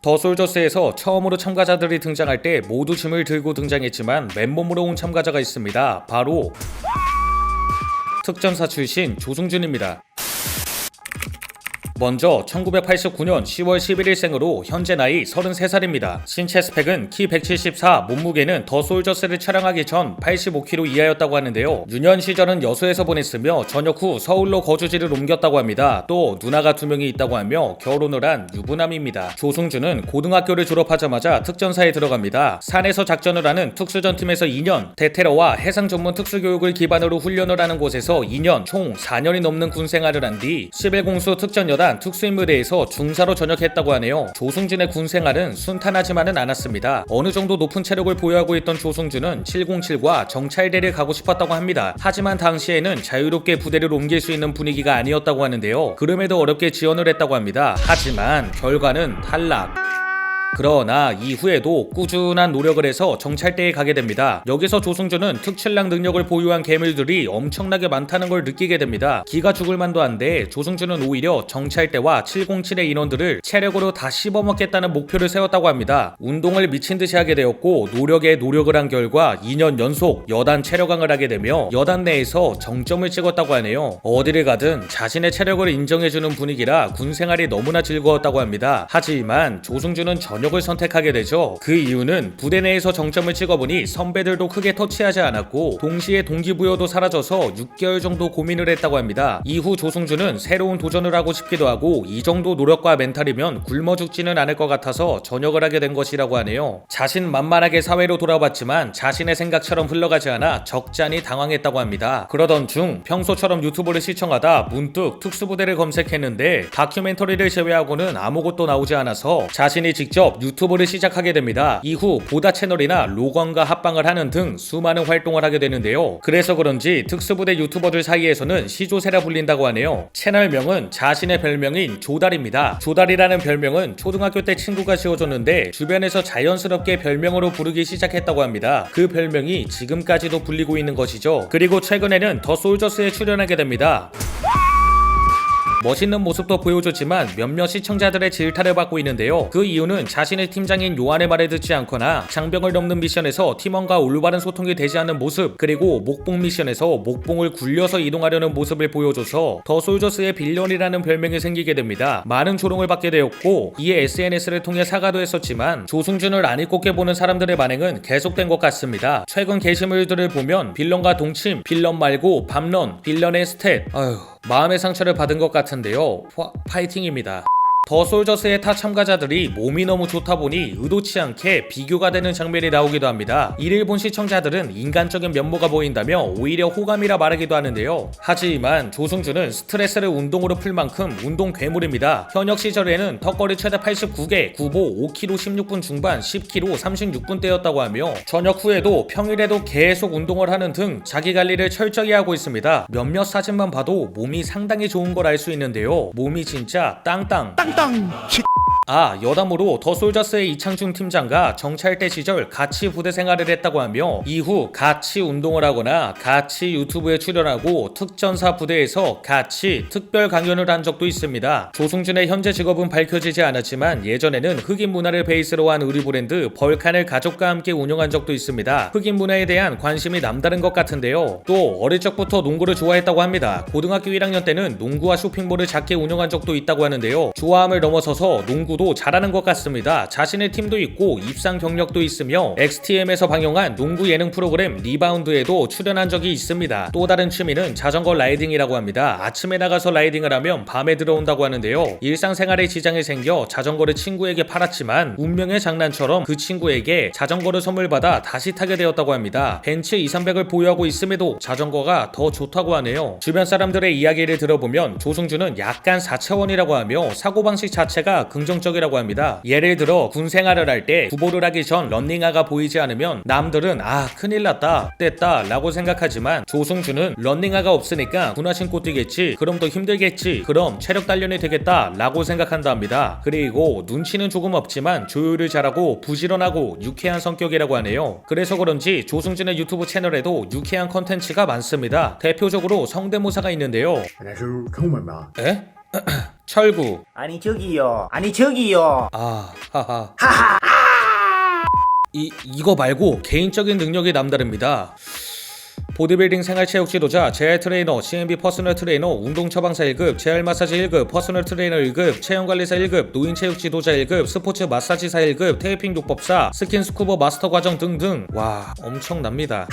더 솔저스에서 처음으로 참가자들이 등장할 때 모두 짐을 들고 등장했지만 맨몸으로 온 참가자가 있습니다. 바로 특전사 출신 조승준입니다. 먼저 1989년 10월 11일생으로 현재 나이 33살입니다. 신체 스펙은 키 174, 몸무게는 더 솔저스를 촬영하기 전 85kg 이하였다고 하는데요. 유년 시절은 여수에서 보냈으며 전역 후 서울로 거주지를 옮겼다고 합니다. 또 누나가 2명이 있다고 하며 결혼을 한 유부남입니다. 조승준은 고등학교를 졸업하자마자 특전사에 들어갑니다. 산에서 작전을 하는 특수전팀에서 2년, 대테러와 해상 전문 특수교육을 기반으로 훈련을 하는 곳에서 2년, 총 4년이 넘는 군 생활을 한 뒤 11공수 특전여단 특수임무대에서 중사로 전역했다고 하네요. 조승준의 군 생활은 순탄하지만은 않았습니다. 어느 정도 높은 체력을 보유하고 있던 조승준은 707과 정찰대를 가고 싶었다고 합니다. 하지만 당시에는 자유롭게 부대를 옮길 수 있는 분위기가 아니었다고 하는데요. 그럼에도 어렵게 지원을 했다고 합니다. 하지만 결과는 탈락. 그러나 이후에도 꾸준한 노력을 해서 정찰대에 가게 됩니다. 여기서 조승준은 특출난 능력을 보유한 괴물들이 엄청나게 많다는 걸 느끼게 됩니다. 기가 죽을 만도 한데 조승준은 오히려 정찰대와 707의 인원들을 체력으로 다 씹어먹겠다는 목표를 세웠다고 합니다. 운동을 미친듯이 하게 되었고 노력에 노력을 한 결과 2년 연속 여단 체력왕을 하게 되며 여단 내에서 정점을 찍었다고 하네요. 어디를 가든 자신의 체력을 인정해주는 분위기라 군생활이 너무나 즐거웠다고 합니다. 하지만 조승준은 전역을 선택하게 되죠. 그 이유는 부대 내에서 정점을 찍어보니 선배들도 크게 터치하지 않았고 동시에 동기부여도 사라져서 6개월 정도 고민을 했다고 합니다. 이후 조승준은 새로운 도전을 하고 싶기도 하고 이 정도 노력과 멘탈이면 굶어 죽지는 않을 것 같아서 전역을 하게 된 것이라고 하네요. 자신만만하게 사회로 돌아왔지만 자신의 생각처럼 흘러가지 않아 적잖이 당황했다고 합니다. 그러던 중 평소처럼 유튜브를 시청하다 문득 특수부대를 검색했는데 다큐멘터리를 제외하고는 아무것도 나오지 않아서 자신이 직접 유튜브를 시작하게 됩니다. 이후 보다 채널이나 로건과 합방을 하는 등 수많은 활동을 하게 되는데요. 그래서 그런지 특수부대 유튜버들 사이에서는 시조새라 불린다고 하네요. 채널명은 자신의 별명인 조달입니다. 조달이라는 별명은 초등학교 때 친구가 지어줬는데 주변에서 자연스럽게 별명으로 부르기 시작했다고 합니다. 그 별명이 지금까지도 불리고 있는 것이죠. 그리고 최근에는 더 솔저스에 출연하게 됩니다. 멋있는 모습도 보여줬지만 몇몇 시청자들의 질타를 받고 있는데요. 그 이유는 자신의 팀장인 요한의 말을 듣지 않거나 장벽을 넘는 미션에서 팀원과 올바른 소통이 되지 않는 모습, 그리고 목봉 미션에서 목봉을 굴려서 이동하려는 모습을 보여줘서 더 솔저스의 빌런이라는 별명이 생기게 됩니다. 많은 조롱을 받게 되었고 이에 SNS를 통해 사과도 했었지만 조승준을 안 입곱게 보는 사람들의 반응은 계속된 것 같습니다. 최근 게시물들을 보면 빌런과 동침, 빌런 말고 밤런, 빌런의 스탯, 마음의 상처를 받은 것 같은데요. 파이팅입니다. 더 솔저스의 타 참가자들이 몸이 너무 좋다 보니 의도치 않게 비교가 되는 장면이 나오기도 합니다. 이를 본 시청자들은 인간적인 면모가 보인다며 오히려 호감이라 말하기도 하는데요. 하지만 조승준은 스트레스를 운동으로 풀 만큼 운동 괴물입니다. 현역 시절에는 턱걸이 최대 89개, 구보 5kg 16분 중반, 10kg 36분대였다고 하며 전역 후에도 평일에도 계속 운동을 하는 등 자기 관리를 철저히 하고 있습니다. 몇몇 사진만 봐도 몸이 상당히 좋은 걸 알 수 있는데요. 몸이 진짜 땅땅 여담으로 더 솔저스의 이창준 팀장과 정찰대 시절 같이 부대 생활을 했다고 하며 이후 같이 운동을 하거나 같이 유튜브에 출연하고 특전사 부대에서 같이 특별 강연을 한 적도 있습니다. 조승준의 현재 직업은 밝혀지지 않았지만 예전에는 흑인 문화를 베이스로 한 의류 브랜드 벌칸을 가족과 함께 운영한 적도 있습니다. 흑인 문화에 대한 관심이 남다른 것 같은데요. 또 어릴 적부터 농구를 좋아했다고 합니다. 고등학교 1학년 때는 농구와 쇼핑몰을 작게 운영한 적도 있다고 하는데요. 좋아함을 넘어서서 농구도 잘하는 것 같습니다. 자신의 팀도 있고 입상 경력도 있으며 XTM에서 방영한 농구 예능 프로그램 리바운드에도 출연한 적이 있습니다. 또 다른 취미는 자전거 라이딩이라고 합니다. 아침에 나가서 라이딩을 하면 밤에 들어온다고 하는데요. 일상생활에 지장이 생겨 자전거를 친구에게 팔았지만 운명의 장난처럼 그 친구에게 자전거를 선물받아 다시 타게 되었다고 합니다. 벤츠 2,300을 보유하고 있음에도 자전거가 더 좋다고 하네요. 주변 사람들의 이야기를 들어보면 조승준은 약간 4차원이라고 하며 사고방식 자체가 긍정적이라고 합니다. 예를 들어 군 생활을 할 때 구보를 하기 전 런닝화가 보이지 않으면 남들은 큰일 났다, 뗐다 라고 생각하지만 조승준은 런닝화가 없으니까 군화 신고 뛰겠지, 그럼 더 힘들겠지, 그럼 체력 단련이 되겠다 라고 생각한다 합니다. 그리고 눈치는 조금 없지만 조율을 잘하고 부지런하고 유쾌한 성격이라고 하네요. 그래서 그런지 조승준의 유튜브 채널에도 유쾌한 컨텐츠가 많습니다. 대표적으로 성대모사가 있는데요.那是中文吗？ 에? 철구. 아니 저기요. 아니 저기요. 아, 하하. 이거 말고 개인적인 능력이 남다릅니다. 보디빌딩 생활체육 지도자, 재활 트레이너, CMB 퍼스널 트레이너, 운동 처방사 1급, 재활 마사지 1급, 퍼스널 트레이너 1급, 체형관리사 1급, 노인체육 지도자 1급, 스포츠 마사지사 1급, 테이핑 요법사, 스킨스쿠버 마스터 과정 등등. 와, 엄청납니다.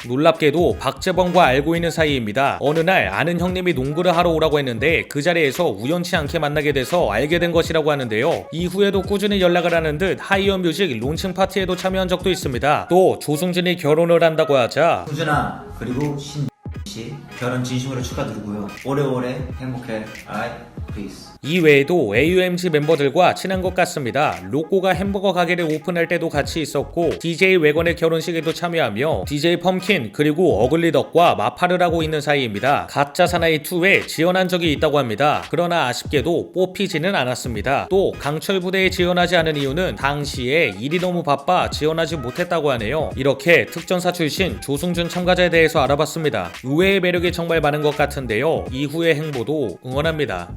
놀랍게도 박재범과 알고 있는 사이입니다. 어느 날 아는 형님이 농구를 하러 오라고 했는데 그 자리에서 우연치 않게 만나게 돼서 알게 된 것이라고 하는데요. 이후에도 꾸준히 연락을 하는 듯 하이어 뮤직 론칭 파티에도 참여한 적도 있습니다. 또 조승진이 결혼을 한다고 하자 수진아 그리고 신씨 결혼 진심으로 축하드리고요. 오래오래 행복해. Alright? Peace. 이 외에도 AUMG 멤버들과 친한 것 같습니다. 로꼬가 햄버거 가게를 오픈할 때도 같이 있었고 DJ 웨건의 결혼식에도 참여하며 DJ 펌킨 그리고 어글리덕과 마파를 하고 있는 사이입니다. 가짜 사나이 2에 지원한 적이 있다고 합니다. 그러나 아쉽게도 뽑히지는 않았습니다. 또 강철 부대에 지원하지 않은 이유는 당시에 일이 너무 바빠 지원하지 못했다고 하네요. 이렇게 특전사 출신 조승준 참가자에 대해서 알아봤습니다. 의외의 매력이 정말 많은 것 같은데요. 이후의 행보도 응원합니다.